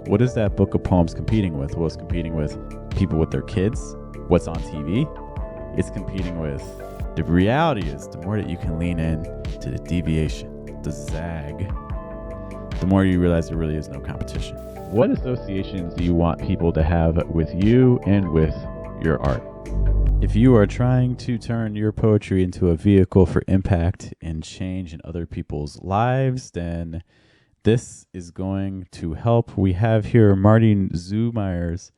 What is that book of poems competing with? Well, it's competing with people with their kids, what's on TV. It's competing with the reality is the more that you can lean in to the deviation, the zag, the more you realize there really is no competition. What associations do you want people to have with you and with your art? If you are trying to turn your poetry into a vehicle for impact and change in other people's lives, then this is going to help. We have here Marty Neumeier's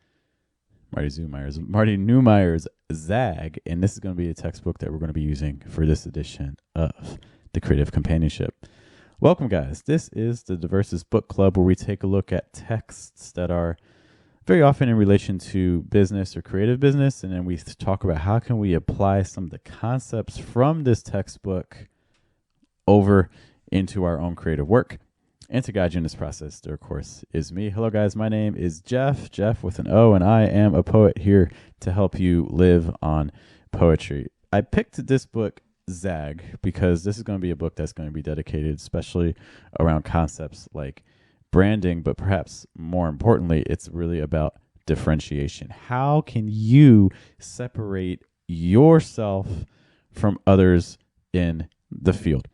Zag, and this is going to be a textbook that we're going to be using for this edition of the Creative Companionship. Welcome, guys. This is the Diversus Book Club, where we take a look at texts that are very often in relation to business or creative business, and then we talk about how can we apply some of the concepts from this textbook over into our own creative work. And to guide you in this process, there, of course, is me. Hello, guys. My name is Jeff with an O, and I am a poet here to help you live on poetry. I picked this book, Zag, because this is going to be a book that's going to be dedicated especially around concepts like branding, but perhaps more importantly, it's really about differentiation. How can you separate yourself from others in the field?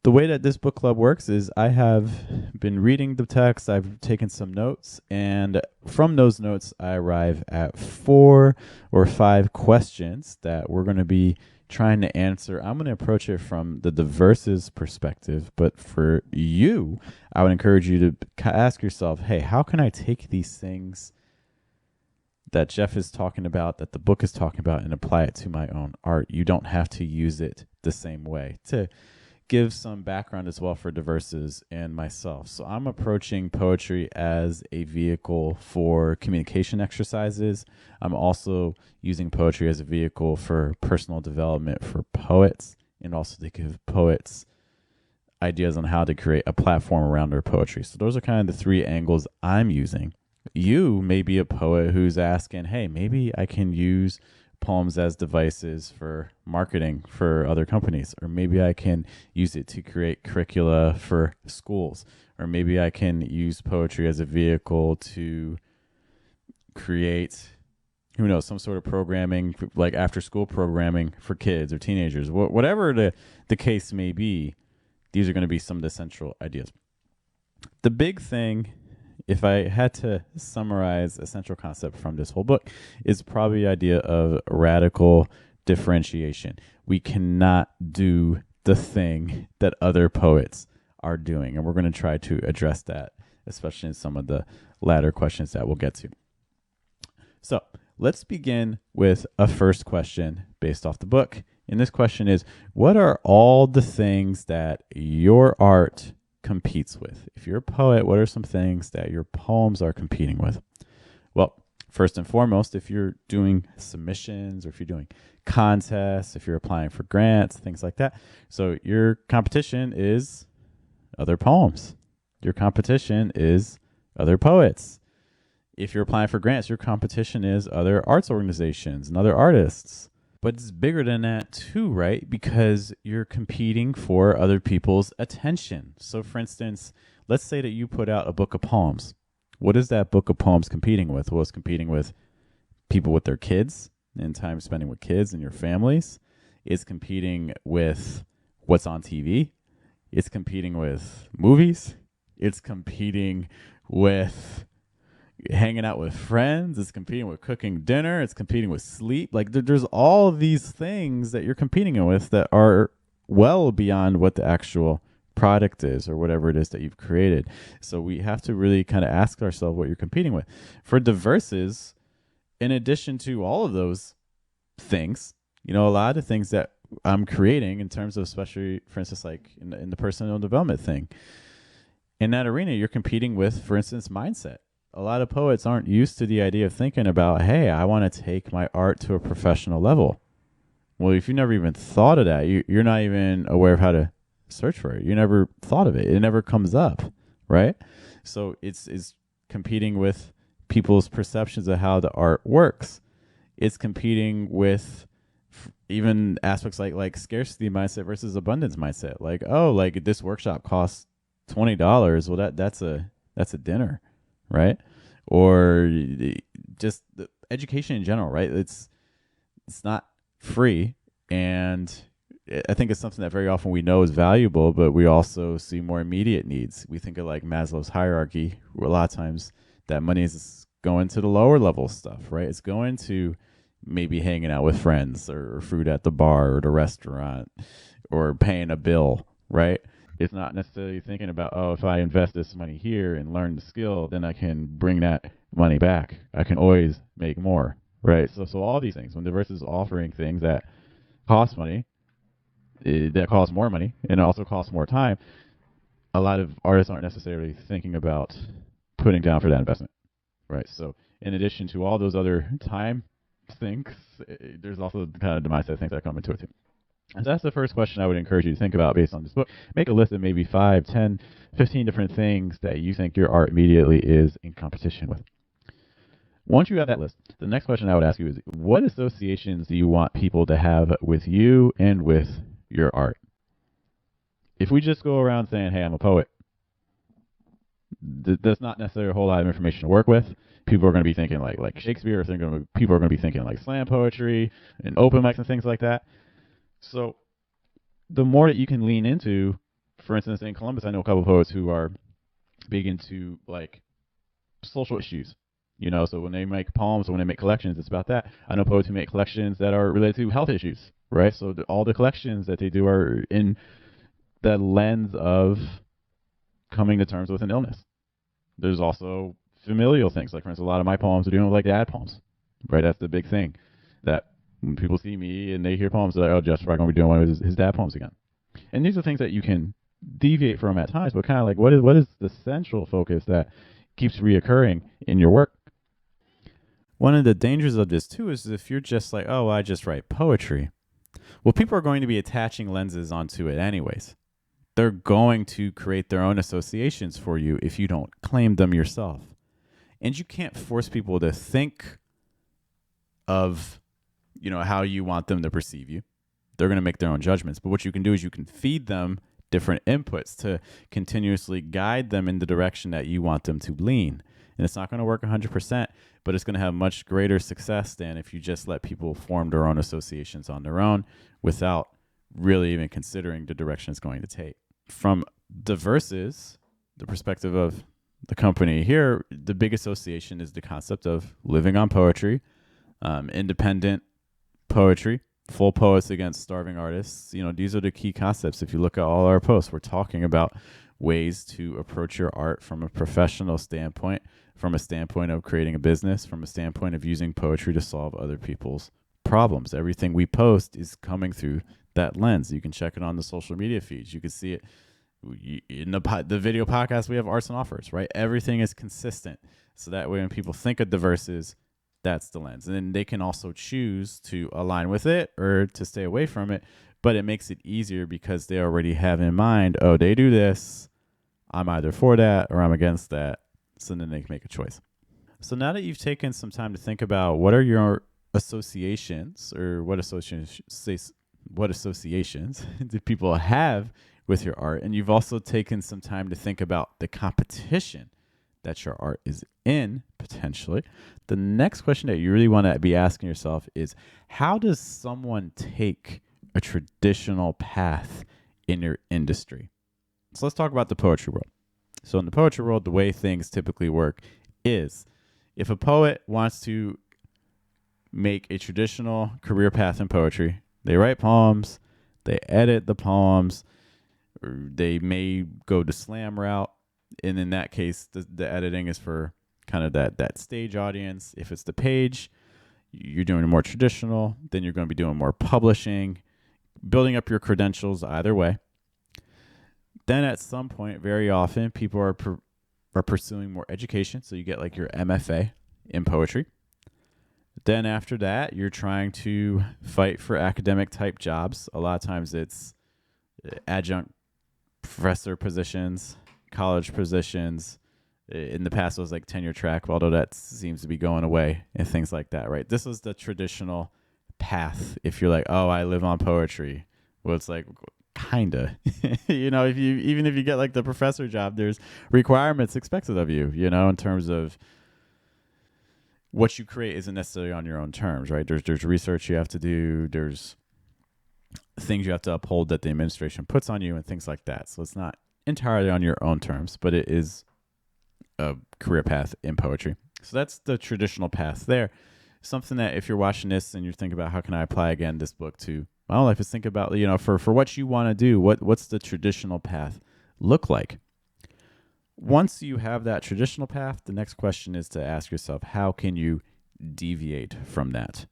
The way that this book club works is I have been reading the text, I've taken some notes, and from those notes I arrive at 4 or 5 questions that we're going to be trying to answer. I'm going to approach it from the Diversus perspective, but for you, I would encourage you to ask yourself, hey, how can I take these things that Jeff is talking about, that the book is talking about, and apply it to my own art? You don't have to use it the same way. To give some background as well for Diversus and myself. So I'm approaching poetry as a vehicle for communication exercises. I'm also using poetry as a vehicle for personal development for poets, and also to give poets ideas on how to create a platform around their poetry. So those are kind of the 3 angles I'm using. You may be a poet who's asking, hey, maybe I can use poems as devices for marketing for other companies, or maybe I can use it to create curricula for schools, or maybe I can use poetry as a vehicle to create, who knows, some sort of programming, like after school programming for kids or teenagers. Whatever the case may be, these are going to be some of the central ideas. The big thing, if I had to summarize a central concept from this whole book, is probably the idea of radical differentiation. We cannot do the thing that other poets are doing, and we're going to try to address that, especially in some of the latter questions that we'll get to. So let's begin with a first question based off the book. And this question is, what are all the things that your art competes with? If you're a poet, what are some things that your poems are competing with? Well, first and foremost, if you're doing submissions, or if you're doing contests, if you're applying for grants, things like that, so your competition is other poems. Your competition is other poets. If you're applying for grants, your competition is other arts organizations and other artists. But it's bigger than that too, right? Because you're competing for other people's attention. So for instance, let's say that you put out a book of poems. What is that book of poems competing with? Well, it's competing with people with their kids and time spending with kids and your families. It's competing with what's on TV. It's competing with movies. It's competing with hanging out with friends. It's competing with cooking dinner. It's competing with sleep. Like there's all of these things that you're competing with that are well beyond what the actual product is or whatever it is that you've created. So we have to really kind of ask ourselves what you're competing with. For Diversus, in addition to all of those things, a lot of things that I'm creating in terms of, especially for instance, like in the personal development thing, in that arena, you're competing with, for instance, mindset. A lot of poets aren't used to the idea of thinking about, hey, I want to take my art to a professional level. Well, if you never even thought of that, you're not even aware of how to search for it. You never thought of it. It never comes up, right? So it's competing with people's perceptions of how the art works. It's competing with even aspects like scarcity mindset versus abundance mindset. Like, oh, like this workshop costs $20. Well, that's a dinner, right? Or just the education in general, right? It's not free, and I think it's something that very often we know is valuable, but we also see more immediate needs. We think of like Maslow's hierarchy, where a lot of times that money is going to the lower level stuff, right? It's going to maybe hanging out with friends or food at the bar or the restaurant or paying a bill, right? It's not necessarily thinking about, oh, if I invest this money here and learn the skill, then I can bring that money back. I can always make more, right? So all these things, when the verse is offering things that cost money, that cost more money, and it also costs more time, a lot of artists aren't necessarily thinking about putting down for that investment, right? So in addition to all those other time things, there's also kind of the mindset things that come into it too. And so that's the first question I would encourage you to think about based on this book. Make a list of maybe 5, 10, 15 different things that you think your art immediately is in competition with. Once you have that list, the next question I would ask you is, what associations do you want people to have with you and with your art? If we just go around saying, hey, I'm a poet, that's not necessarily a whole lot of information to work with. People are going to be thinking like Shakespeare, or people are going to be thinking like slam poetry and open mics and things like that. So the more that you can lean into, for instance, in Columbus, I know a couple of poets who are big into like social issues, so when they make poems or when they make collections, it's about that. I know poets who make collections that are related to health issues, right? So all the collections that they do are in the lens of coming to terms with an illness. There's also familial things, like for instance, a lot of my poems are doing like dad poems, right? That's the big thing, that when people see me and they hear poems, they're like, oh, Jeff's probably going to be doing one of his dad poems again. And these are things that you can deviate from at times, but kind of like what is the central focus that keeps reoccurring in your work? One of the dangers of this too is if you're just like, oh, I just write poetry. Well, people are going to be attaching lenses onto it anyways. They're going to create their own associations for you if you don't claim them yourself. And you can't force people to think of how you want them to perceive you. They're going to make their own judgments. But what you can do is you can feed them different inputs to continuously guide them in the direction that you want them to lean. And it's not going to work 100%, but it's going to have much greater success than if you just let people form their own associations on their own without really even considering the direction it's going to take. From the verses, the perspective of the company here, the big association is the concept of living on poetry, independent poetry, full poets against starving artists. These are the key concepts. If you look at all our posts, we're talking about ways to approach your art from a professional standpoint, from a standpoint of creating a business, from a standpoint of using poetry to solve other people's problems. Everything we post is coming through that lens. You can check it on the social media feeds. You can see it in the video podcast. We have arts and offers, right? Everything is consistent. So that way when people think of the verses, that's the lens. And then they can also choose to align with it or to stay away from it. But it makes it easier because they already have in mind, oh, they do this, I'm either for that or I'm against that. So then they can make a choice. So now that you've taken some time to think about what are your associations, or what associations do people have with your art, and you've also taken some time to think about the competition that your art is in, potentially, the next question that you really want to be asking yourself is, how does someone take a traditional path in your industry? So let's talk about the poetry world. So in the poetry world, the way things typically work is if a poet wants to make a traditional career path in poetry, they write poems, they edit the poems, or they may go the slam route. And in that case, the editing is for kind of that stage audience. If it's the page, you're doing more traditional, then you're going to be doing more publishing, building up your credentials either way. Then at some point, very often, people are pursuing more education. So you get like your MFA in poetry. Then after that, you're trying to fight for academic type jobs. A lot of times it's adjunct professor positions, college positions. In the past, it was like tenure track, although that seems to be going away and things like that, right? This was the traditional path. If you're like, oh, I live on poetry. Well, it's like, kinda. Even if you get like the professor job, there's requirements expected of you, in terms of what you create isn't necessarily on your own terms, right? There's research you have to do, there's things you have to uphold that the administration puts on you and things like that. So it's not entirely on your own terms, but it is a career path in poetry. So that's the traditional path there. Something that if you're watching this and you're thinking about how can I apply again this book to my own life, is think about, for what you want to do, what's the traditional path look like? Once you have that traditional path, the next question is to ask yourself, how can you deviate from that?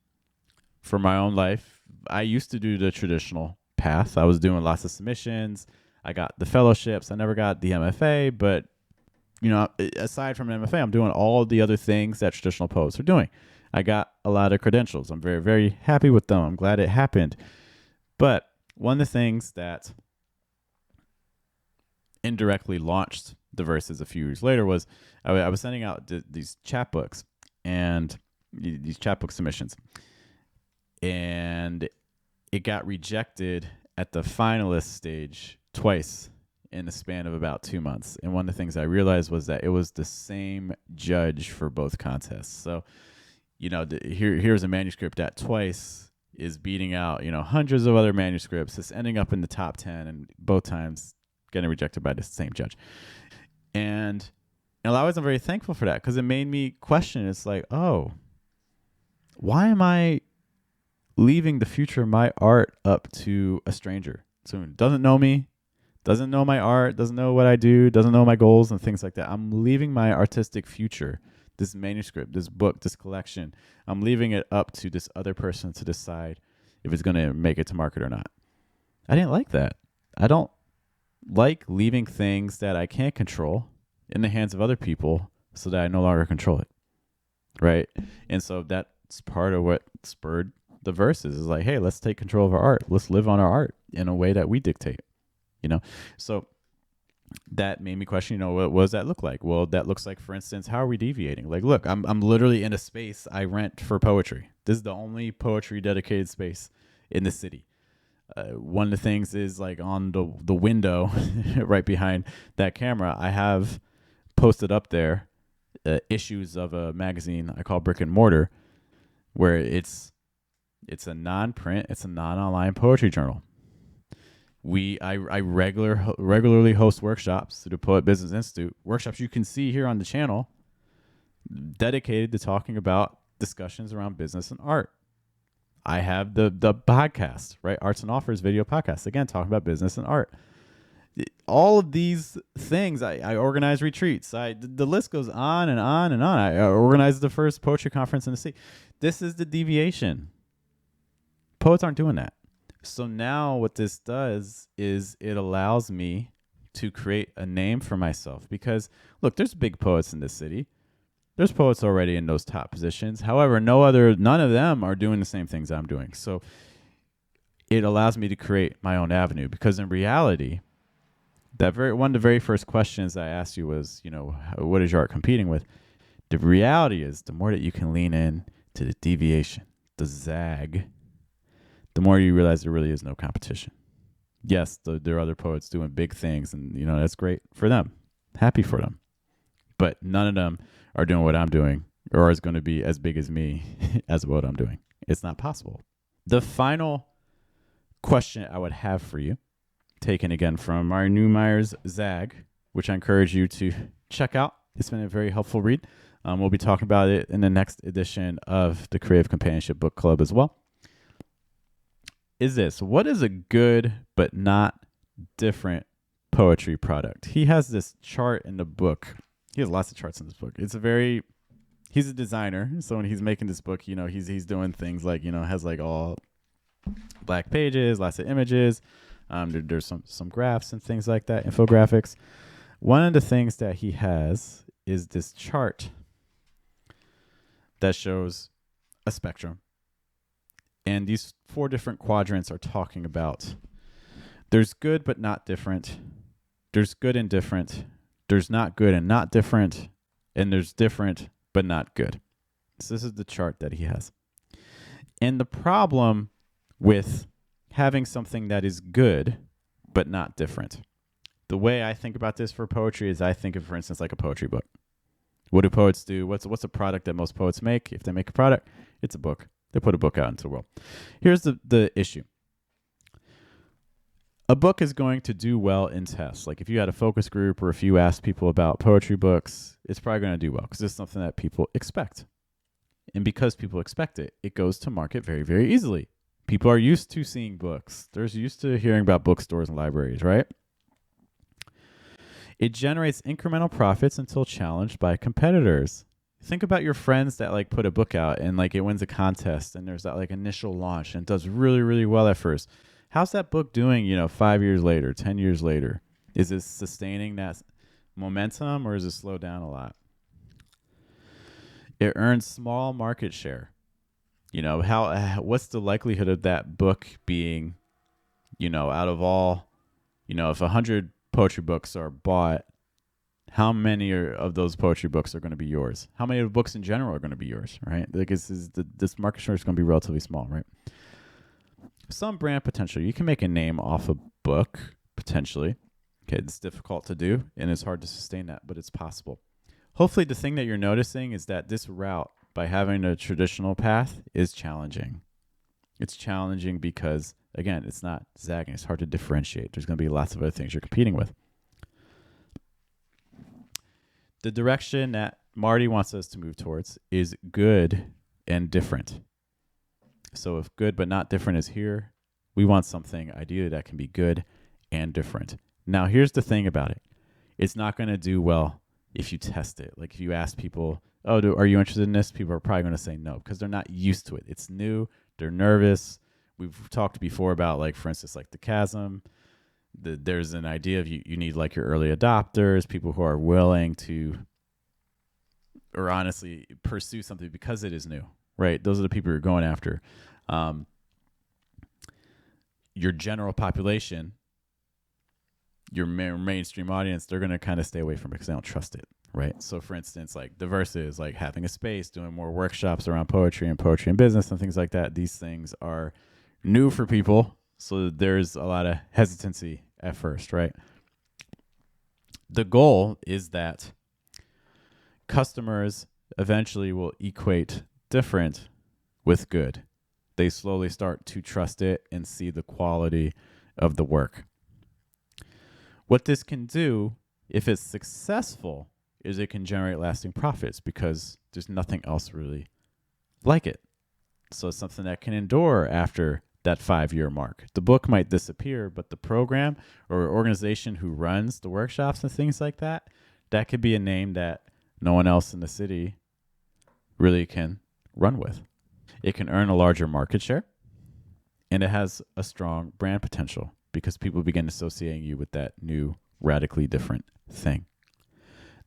For my own life, I used to do the traditional path. I was doing lots of submissions. I got the fellowships. I never got the MFA, but aside from an MFA, I'm doing all the other things that traditional poets are doing. I got a lot of credentials. I'm very, very happy with them. I'm glad it happened. But one of the things that indirectly launched the Verses a few years later was I was sending out these chapbooks and these chapbook submissions. And it got rejected at the finalist stage twice in the span of about 2 months. And one of the things I realized was that it was the same judge for both contests. So, here's a manuscript that twice is beating out, hundreds of other manuscripts. It's ending up in the top 10 and both times getting rejected by the same judge. And in a lot of ways, I'm very thankful for that because it made me question. It's like, oh, why am I leaving the future of my art up to a stranger? So doesn't know me, doesn't know my art, doesn't know what I do, doesn't know my goals and things like that. I'm leaving my artistic future, this manuscript, this book, this collection, I'm leaving it up to this other person to decide if it's going to make it to market or not. I didn't like that. I don't like leaving things that I can't control in the hands of other people so that I no longer control it, right? And so that's part of what spurred the Verses is like, hey, let's take control of our art. Let's live on our art in a way that we dictate, So that made me question, what does that look like? Well, that looks like, for instance, how are we deviating? Like, look, I'm literally in a space I rent for poetry. This is the only poetry dedicated space in the city. One of the things is like on the window right behind that camera, I have posted up there issues of a magazine I call Brick and Mortar, where it's a non-print, it's a non-online poetry journal. I regularly host workshops through the Poet Business Institute, workshops you can see here on the channel, dedicated to talking about discussions around business and art. I have the podcast, right? Arts and Offers video podcast, again, talking about business and art. All of these things, I organize retreats. The list goes on and on and on. I organized the first poetry conference in the city. This is the deviation. Poets aren't doing that. So now what this does is it allows me to create a name for myself because, look, there's big poets in this city. There's poets already in those top positions. However, none of them are doing the same things I'm doing. So it allows me to create my own avenue because in reality, one of the very first questions I asked you was, what is your art competing with? The reality is the more that you can lean in to the deviation, the zag, the more you realize there really is no competition. Yes, there are other poets doing big things, and that's great for them. Happy for them. But none of them are doing what I'm doing or is going to be as big as me as what I'm doing. It's not possible. The final question I would have for you, taken again from Marty Neumeier's Zag, which I encourage you to check out. It's been a very helpful read. We'll be talking about it in the next edition of the Creative Companionship Book Club as well. Is this, what is a good but not different poetry product? He has this chart in the book. He has lots of charts in this book. He's a designer. So when he's making this book, he's doing things like, has like all black pages, lots of images. There's some graphs and things like that, infographics. One of the things that he has is this chart that shows a spectrum. And these 4 different quadrants are talking about there's good but not different, there's good and different, there's not good and not different, and there's different but not good. So this is the chart that he has. And the problem with having something that is good but not different. The way I think about this for poetry is I think of, for instance, like a poetry book. What do poets do? What's a product that most poets make? If they make a product, it's a book. They put a book out into the world. Here's the issue. A book is going to do well in tests. Like if you had a focus group or if you asked people about poetry books, it's probably going to do well because it's something that people expect. And because people expect it, it goes to market very, very easily. People are used to seeing books. They're used to hearing about bookstores and libraries, right? It generates incremental profits until challenged by competitors. Think about your friends that like put a book out and like it wins a contest and there's that like initial launch and it does really, really well at first. How's that book doing, 5 years later, 10 years later? Is it sustaining that momentum or is it slowed down a lot? It earns small market share. What's the likelihood of that book being, out of all, if 100 poetry books are bought, how many of those poetry books are going to be yours? How many of the books in general are going to be yours, right? Like this market share is going to be relatively small, right? Some brand potential. You can make a name off a book, potentially. Okay, it's difficult to do, and it's hard to sustain that, but it's possible. Hopefully the thing that you're noticing is that this route, by having a traditional path, is challenging. It's challenging because, again, it's not zagging. It's hard to differentiate. There's going to be lots of other things you're competing with. The direction that Marty wants us to move towards is good and different. So if good but not different is here, we want something ideally that can be good and different. Now, here's the thing about it. It's not going to do well if you test it. Like if you ask people, are you interested in this? People are probably going to say no because they're not used to it. It's new. They're nervous. We've talked before about, like, for instance, like the chasm. There's an idea of you need like your early adopters, people who are willing to, or honestly, pursue something because it is new, right? Those are the people you're going after. Your general population, your mainstream audience, they're going to kind of stay away from it because they don't trust it, right? So, for instance, like the verses, like having a space, doing more workshops around poetry and business and things like that. These things are new for people, so there's a lot of hesitancy at first, right? The goal is that customers eventually will equate different with good. They slowly start to trust it and see the quality of the work. What this can do, if it's successful, is it can generate lasting profits because there's nothing else really like it. So it's something that can endure after that 5-year mark. The book might disappear, but the program or organization who runs the workshops and things like that, that could be a name that no one else in the city really can run with. It can earn a larger market share, and it has a strong brand potential because people begin associating you with that new, radically different thing.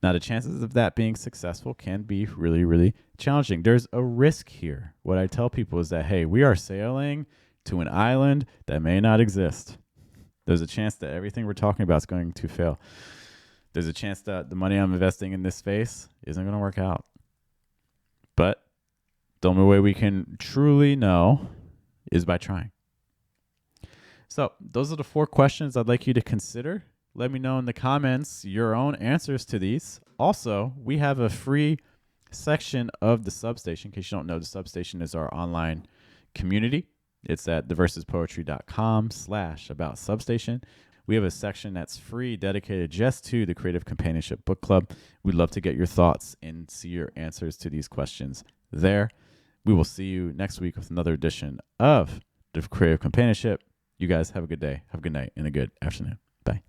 Now, the chances of that being successful can be really, really challenging. There's a risk here. What I tell people is that, hey, we are sailing to an island that may not exist. There's a chance that everything we're talking about is going to fail. There's a chance that the money I'm investing in this space isn't going to work out. But the only way we can truly know is by trying. So those are the 4 questions I'd like you to consider. Let me know in the comments your own answers to these. Also, we have a free section of the Substation. In case you don't know, the Substation is our online community. It's at theversuspoetry.com/about-substation. We have a section that's free dedicated just to the Creative Companionship Book Club. We'd love to get your thoughts and see your answers to these questions there. We will see you next week with another edition of the Creative Companionship. You guys have a good day, have a good night, and a good afternoon. Bye.